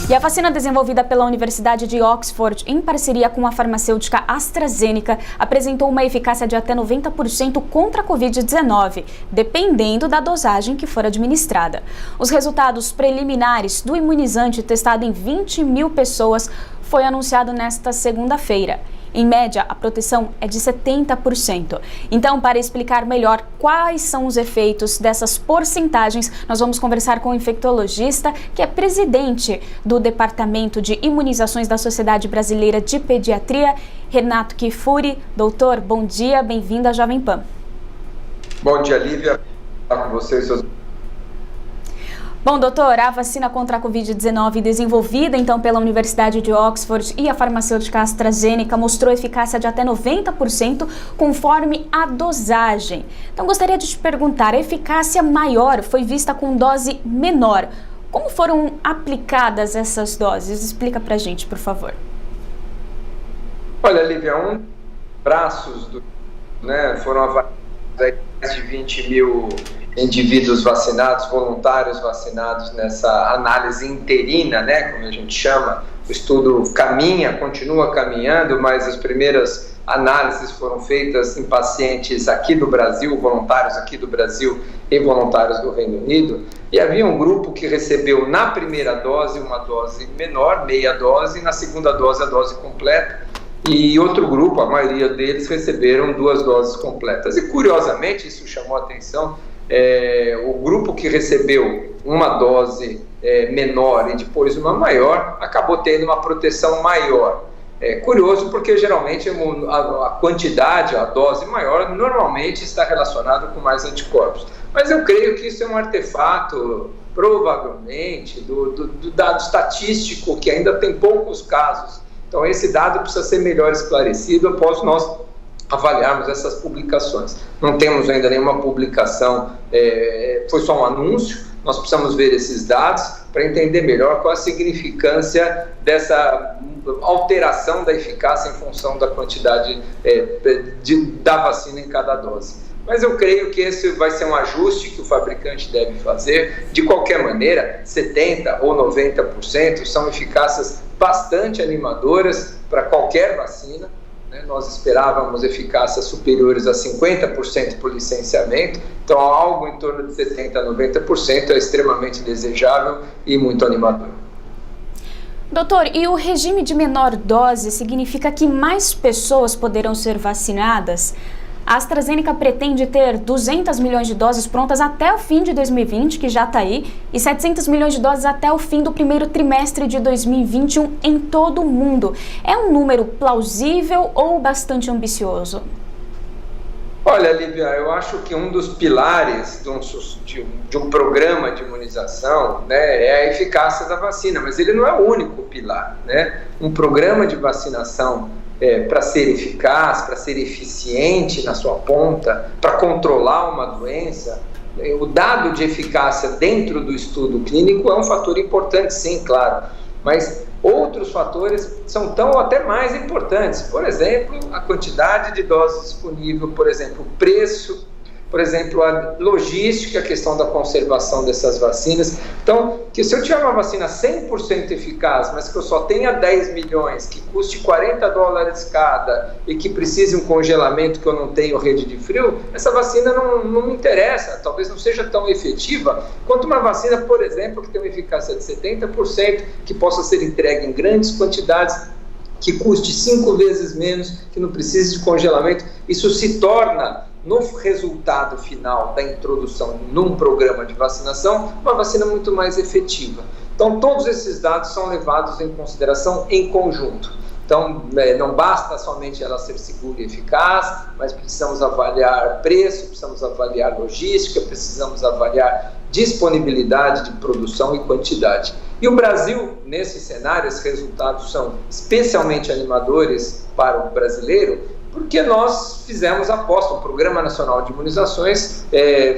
E a vacina desenvolvida pela Universidade de Oxford, em parceria com a farmacêutica AstraZeneca, apresentou uma eficácia de até 90% contra a Covid-19, dependendo da dosagem que for administrada. Os resultados preliminares do imunizante testado em 20 mil pessoas foi anunciado nesta segunda-feira. Em média, a proteção é de 70%. Então, para explicar melhor quais são os efeitos dessas porcentagens, nós vamos conversar com o infectologista, que é presidente do Departamento de Imunizações da Sociedade Brasileira de Pediatria, Renato Kifuri. Doutor, bom dia, bem-vindo à Jovem Pan. Bom dia, Lívia. Estou com vocês. Bom, doutor, a vacina contra a Covid-19 desenvolvida então pela Universidade de Oxford e a farmacêutica AstraZeneca mostrou eficácia de até 90% conforme a dosagem. Então, gostaria de te perguntar, a eficácia maior foi vista com dose menor. Como foram aplicadas essas doses? Explica pra gente, por favor. Olha, Lívia, braços foram avaliados mais de 20 mil indivíduos vacinados, voluntários vacinados nessa análise interina, como a gente chama. O estudo continua caminhando, mas as primeiras análises foram feitas em pacientes aqui do Brasil, voluntários aqui do Brasil e voluntários do Reino Unido. E havia um grupo que recebeu na primeira dose uma dose menor, meia dose, e na segunda dose a dose completa. E outro grupo, a maioria deles, receberam 2 doses completas. E curiosamente, isso chamou a atenção, o grupo que recebeu uma dose menor e depois uma maior, acabou tendo uma proteção maior. É curioso porque geralmente a quantidade, a dose maior, normalmente está relacionada com mais anticorpos. Mas eu creio que isso é um artefato, provavelmente, do dado estatístico, que ainda tem poucos casos. Então, esse dado precisa ser melhor esclarecido após nós avaliarmos essas publicações. Não temos ainda nenhuma publicação, foi só um anúncio. Nós precisamos ver esses dados para entender melhor qual a significância dessa alteração da eficácia em função da quantidade da vacina em cada dose. Mas eu creio que esse vai ser um ajuste que o fabricante deve fazer. De qualquer maneira, 70% ou 90% são eficácias bastante animadoras para qualquer vacina. Nós esperávamos eficácias superiores a 50% por licenciamento, então algo em torno de 70% a 90% é extremamente desejável e muito animador. Doutor, e o regime de menor dose significa que mais pessoas poderão ser vacinadas? A AstraZeneca pretende ter 200 milhões de doses prontas até o fim de 2020, que já está aí, e 700 milhões de doses até o fim do primeiro trimestre de 2021 em todo o mundo. É um número plausível ou bastante ambicioso? Olha, Lívia, eu acho que um dos pilares de um programa de imunização é a eficácia da vacina, mas ele não é o único pilar. Um programa de vacinação para ser eficaz, para ser eficiente na sua ponta, para controlar uma doença, o dado de eficácia dentro do estudo clínico é um fator importante, sim, claro, mas outros fatores são tão ou até mais importantes. Por exemplo, a quantidade de doses disponível, por exemplo, o preço, por exemplo, a logística, a questão da conservação dessas vacinas. Então, que se eu tiver uma vacina 100% eficaz, mas que eu só tenha 10 milhões, que custe $40 cada e que precise um congelamento que eu não tenho rede de frio, essa vacina não me interessa, talvez não seja tão efetiva quanto uma vacina, por exemplo, que tem uma eficácia de 70%, que possa ser entregue em grandes quantidades, que custe 5 vezes menos, que não precise de congelamento. Isso se torna, no resultado final da introdução num programa de vacinação, uma vacina muito mais efetiva. Então, todos esses dados são levados em consideração em conjunto. Então, não basta somente ela ser segura e eficaz, mas precisamos avaliar preço, precisamos avaliar logística, precisamos avaliar disponibilidade de produção e quantidade. E o Brasil, nesse cenário, esses resultados são especialmente animadores para o brasileiro, porque nós fizemos aposta, o Programa Nacional de Imunizações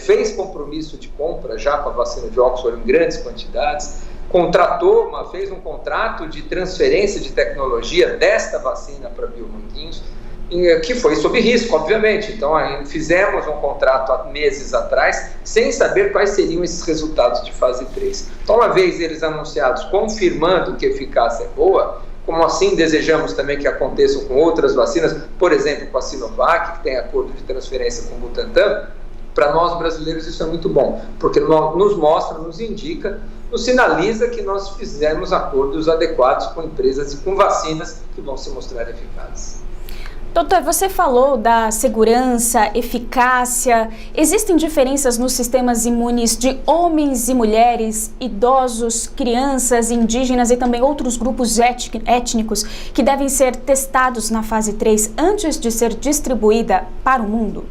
fez compromisso de compra já com a vacina de Oxford em grandes quantidades, fez um contrato de transferência de tecnologia desta vacina para Biomanguinhos, que foi sob risco, obviamente. Então, fizemos um contrato há meses atrás, sem saber quais seriam esses resultados de fase 3. Então, uma vez eles anunciados, confirmando que a eficácia é boa, como assim desejamos também que aconteçam com outras vacinas, por exemplo, com a Sinovac, que tem acordo de transferência com o Butantan, para nós brasileiros isso é muito bom, porque nos mostra, nos indica, nos sinaliza que nós fizemos acordos adequados com empresas e com vacinas que vão se mostrar eficazes. Doutor, você falou da segurança, eficácia. Existem diferenças nos sistemas imunes de homens e mulheres, idosos, crianças, indígenas e também outros grupos étnicos que devem ser testados na fase 3 antes de ser distribuída para o mundo?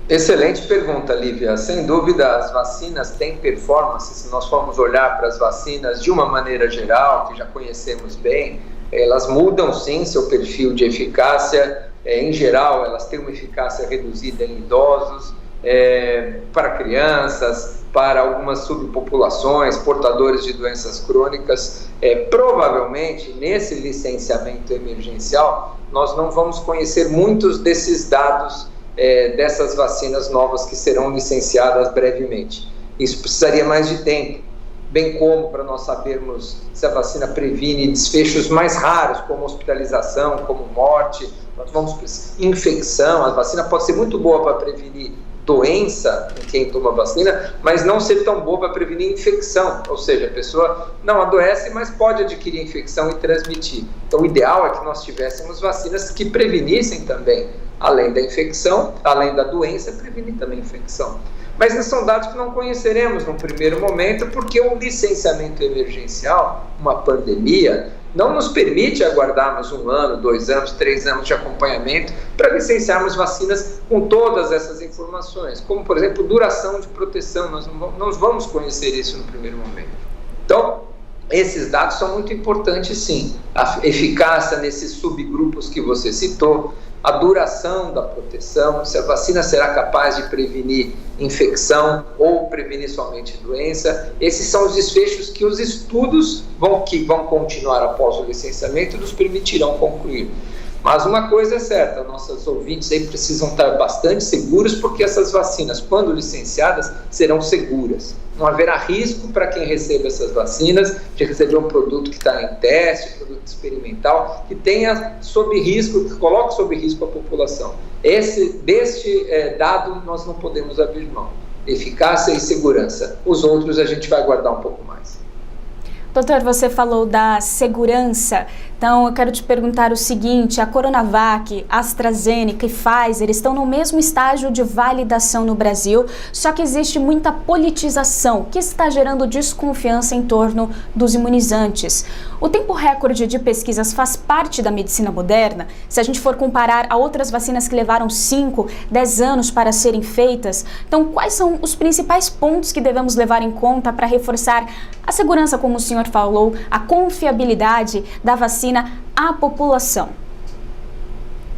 Excelente pergunta, Lívia. Sem dúvida, as vacinas têm performance. Se nós formos olhar para as vacinas de uma maneira geral, que já conhecemos bem, elas mudam sim seu perfil de eficácia. Em geral, elas têm uma eficácia reduzida em idosos, para crianças, para algumas subpopulações, portadores de doenças crônicas. Provavelmente, nesse licenciamento emergencial, nós não vamos conhecer muitos desses dados dessas vacinas novas que serão licenciadas brevemente. Isso precisaria mais de tempo, bem como para nós sabermos se a vacina previne desfechos mais raros, como hospitalização, como morte, infecção. A vacina pode ser muito boa para prevenir doença em quem toma vacina, mas não ser tão boa para prevenir infecção, ou seja, a pessoa não adoece, mas pode adquirir infecção e transmitir. Então, o ideal é que nós tivéssemos vacinas que prevenissem também, além da infecção, além da doença, prevenir também a infecção. Mas esses são dados que não conheceremos no primeiro momento, porque um licenciamento emergencial, uma pandemia, não nos permite aguardarmos 1 ano, 2 anos, 3 anos de acompanhamento para licenciarmos vacinas com todas essas informações, como, por exemplo, duração de proteção. Nós não vamos conhecer isso no primeiro momento. Então, esses dados são muito importantes, sim. A eficácia nesses subgrupos que você citou, a duração da proteção, se a vacina será capaz de prevenir infecção ou prevenir somente doença. Esses são os desfechos que os estudos que vão continuar após o licenciamento nos permitirão concluir. Mas uma coisa é certa, nossos ouvintes aí precisam estar bastante seguros, porque essas vacinas, quando licenciadas, serão seguras. Não haverá risco para quem recebe essas vacinas de receber um produto que está em teste, produto experimental, que tenha sob risco, que coloque sob risco a população. Deste dado nós não podemos abrir mão. Eficácia e segurança. Os outros a gente vai aguardar um pouco mais. Doutor, você falou da segurança, então eu quero te perguntar o seguinte: a Coronavac, AstraZeneca e Pfizer estão no mesmo estágio de validação no Brasil, só que existe muita politização que está gerando desconfiança em torno dos imunizantes. O tempo recorde de pesquisas faz parte da medicina moderna? Se a gente for comparar a outras vacinas que levaram 5, 10 anos para serem feitas, então quais são os principais pontos que devemos levar em conta para reforçar a segurança, como o senhor falou, a confiabilidade da vacina à população?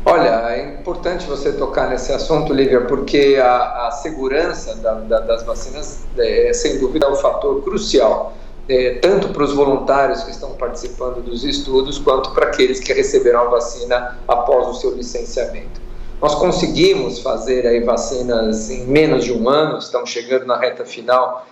Olha, é importante você tocar nesse assunto, Lívia, porque a segurança das vacinas sem dúvida é um fator crucial, tanto para os voluntários que estão participando dos estudos, quanto para aqueles que receberam a vacina após o seu licenciamento. Nós conseguimos fazer aí vacinas em menos de 1 ano, estamos chegando na reta final,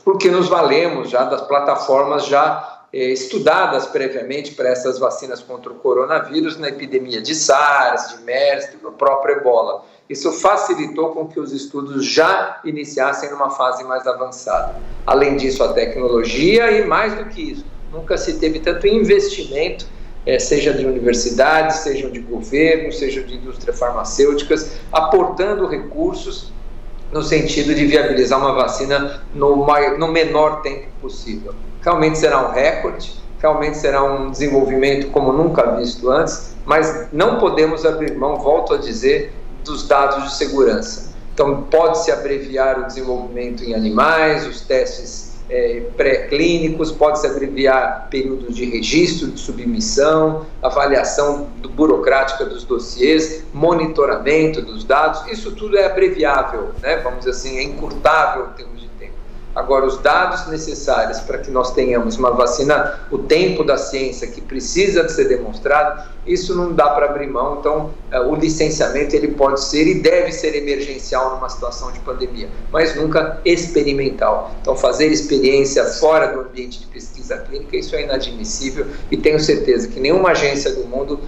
porque nos valemos já das plataformas já estudadas previamente para essas vacinas contra o coronavírus, na epidemia de SARS, de MERS, do próprio Ebola. Isso facilitou com que os estudos já iniciassem numa fase mais avançada. Além disso, a tecnologia e, mais do que isso, nunca se teve tanto investimento, seja de universidades, seja de governo, seja de indústrias farmacêuticas, aportando recursos no sentido de viabilizar uma vacina no menor tempo possível. Realmente será um recorde, realmente será um desenvolvimento como nunca visto antes, mas não podemos abrir mão, volto a dizer, dos dados de segurança. Então, pode-se abreviar o desenvolvimento em animais, os testes pré-clínicos, pode-se abreviar períodos de registro, de submissão, avaliação burocrática dos dossiês, monitoramento dos dados, isso tudo é abreviável, né? Vamos dizer assim, é encurtável em termos de tempo. Agora, os dados necessários para que nós tenhamos uma vacina, o tempo da ciência que precisa de ser demonstrado, isso não dá para abrir mão. Então, o licenciamento ele pode ser e deve ser emergencial numa situação de pandemia, mas nunca experimental. Então, fazer experiência fora do ambiente de pesquisa clínica, isso é inadmissível, e tenho certeza que nenhuma agência do mundo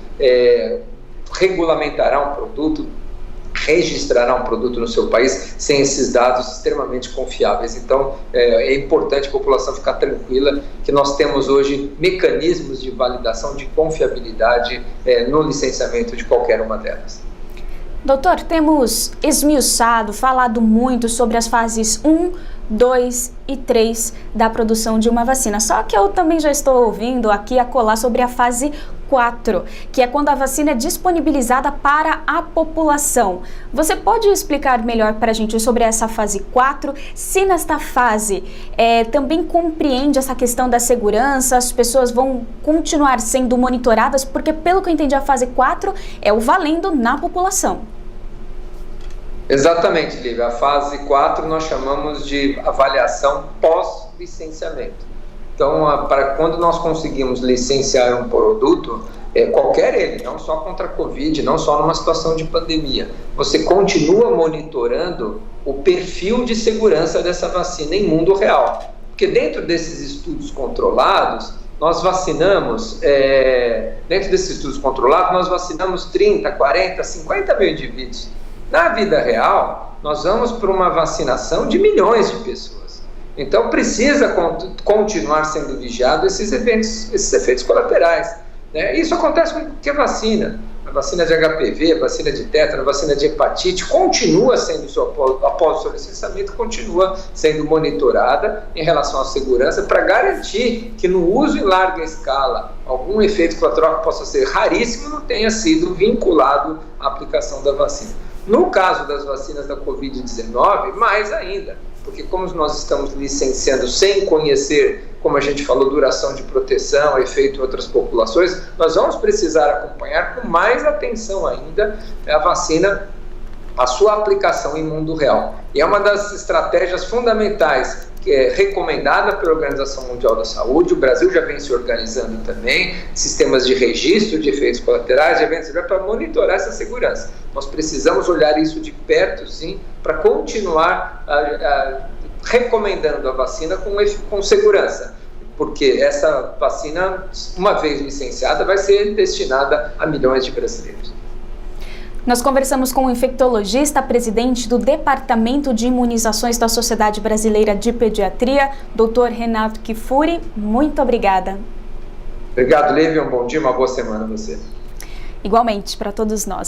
regulamentará um produto, registrará um produto no seu país sem esses dados extremamente confiáveis. Então, é importante a população ficar tranquila que nós temos hoje mecanismos de validação de confiabilidade no licenciamento de qualquer uma delas. Doutor, temos esmiuçado, falado muito sobre as fases 1, 2 e 3 da produção de uma vacina. Só que eu também já estou ouvindo aqui acolá sobre a fase 4, que é quando a vacina é disponibilizada para a população. Você pode explicar melhor para a gente sobre essa fase 4? Se nesta fase também compreende essa questão da segurança, as pessoas vão continuar sendo monitoradas, porque pelo que eu entendi a fase 4 é o valendo na população. Exatamente, Lívia. A fase 4 nós chamamos de avaliação pós-licenciamento. Então, para quando nós conseguimos licenciar um produto, qualquer ele, não só contra a Covid, não só numa situação de pandemia, você continua monitorando o perfil de segurança dessa vacina em mundo real. Porque dentro desses estudos controlados, nós vacinamos, 30, 40, 50 mil indivíduos. Na vida real, nós vamos para uma vacinação de milhões de pessoas. Então, precisa continuar sendo vigiado esses efeitos colaterais, né? Isso acontece com qualquer vacina. A vacina de HPV, a vacina de tétano, a vacina de hepatite, continua sendo, após o seu licenciamento, continua sendo monitorada em relação à segurança para garantir que no uso em larga escala, algum efeito colateral que possa ser raríssimo não tenha sido vinculado à aplicação da vacina. No caso das vacinas da Covid-19, mais ainda, porque como nós estamos licenciando sem conhecer, como a gente falou, duração de proteção, efeito em outras populações, nós vamos precisar acompanhar com mais atenção ainda a vacina, a sua aplicação em mundo real. E é uma das estratégias fundamentais que é recomendada pela Organização Mundial da Saúde. O Brasil já vem se organizando também, sistemas de registro de efeitos colaterais, para monitorar essa segurança. Nós precisamos olhar isso de perto, sim, para continuar recomendando a vacina com segurança, porque essa vacina, uma vez licenciada, vai ser destinada a milhões de brasileiros. Nós conversamos com o infectologista, presidente do Departamento de Imunizações da Sociedade Brasileira de Pediatria, Dr. Renato Kifuri. Muito obrigada. Obrigado, Lívia. Um bom dia, uma boa semana a você. Igualmente, para todos nós.